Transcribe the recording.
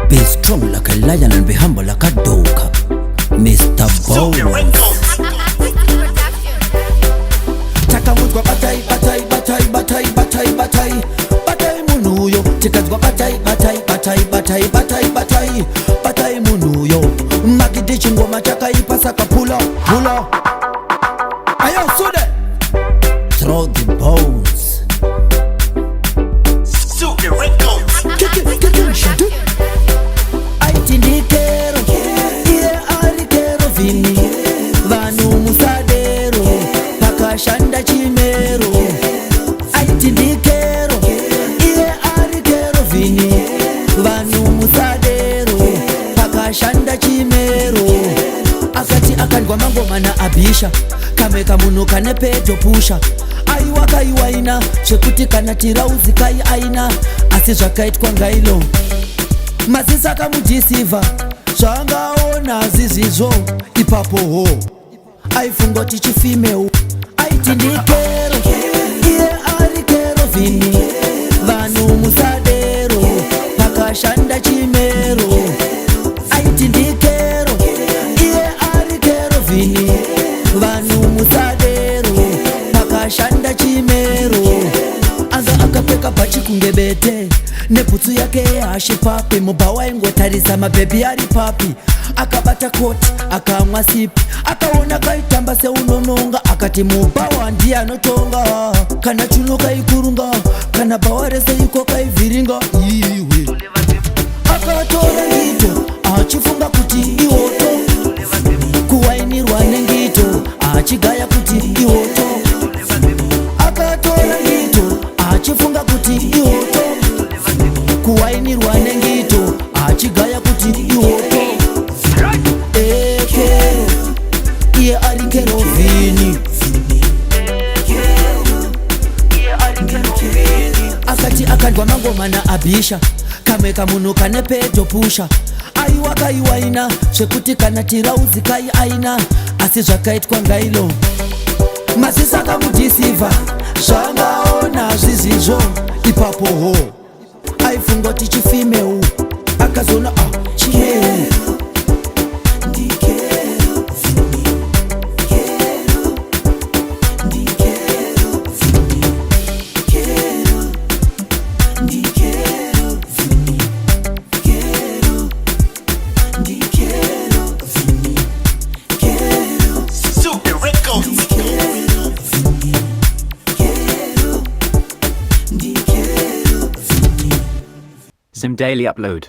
Be strong like a lion and be humble like a dog. Mr. Bones. Takamuzwa batai, batai, batai, batai, batai, batai. Batai munuyo. Tikazwa batai, batai, batai, batai, batai, batai. Batai munuyo. Magidichi ngoma chaka ipasaka pula, pula. Ayo sude. Throw the bones. Super Records. Shadu. Aitindikero. Iye arikero vini. Vanu musadero. Pakashanda chimero. Aitindikero. Iye arikero vini. Vanu musadero. Pakashanda chimero. Akati akandwa mangoma na abisha. Kameka muno kane peto pusha. Aiwa kaiwa ina. Shekuti kana tirauzi kai aina. Asi zvakaitwa ngailo. Masisa kamujisiva. Zvangaona zizizvo. Ipapo ho. Aifungo tichifimeu. Aitindikero. Iye arikero vini. Vanu musadero. Pakashanda chimero. Aitindikero. Iye arikero vini. Vanu musadero. Pakashanda chimero. Anza akapeka pachi kungebete. Neputsu yake hashi papi. Mubawa ingotarisa mabhebi ari papi. Akabata koti, akamwa sipi. Akaona kaitamba se unononga. Akati mubawa ndiye anotonga. Kana chuno kaikurunga. Kana bawa rese yuko kaiviringa. Iwe akatora ngito. Achifunga kuti iwoto. Kuwainirwa nengito. Achigaya kuti iwoto. Akatora ngito. Achifunga kuti iwoto. Kuwainirwa nengito. Achigaya kuti iwoto. Ekero. Iye arikero vini. Akati akandwa mangoma na abisha. Kameka muno kane peto pusha. Aiwa kaiwa ina. Shekuti kana tirauzi kai aina. Asi zvakaitwa ngailo. Masisa kamujisiva. Zvangaona zizizvo. Ipapo ho. Aifungo tichifimeu. Akazona chimeu. Super Records. Zim Daily Upload.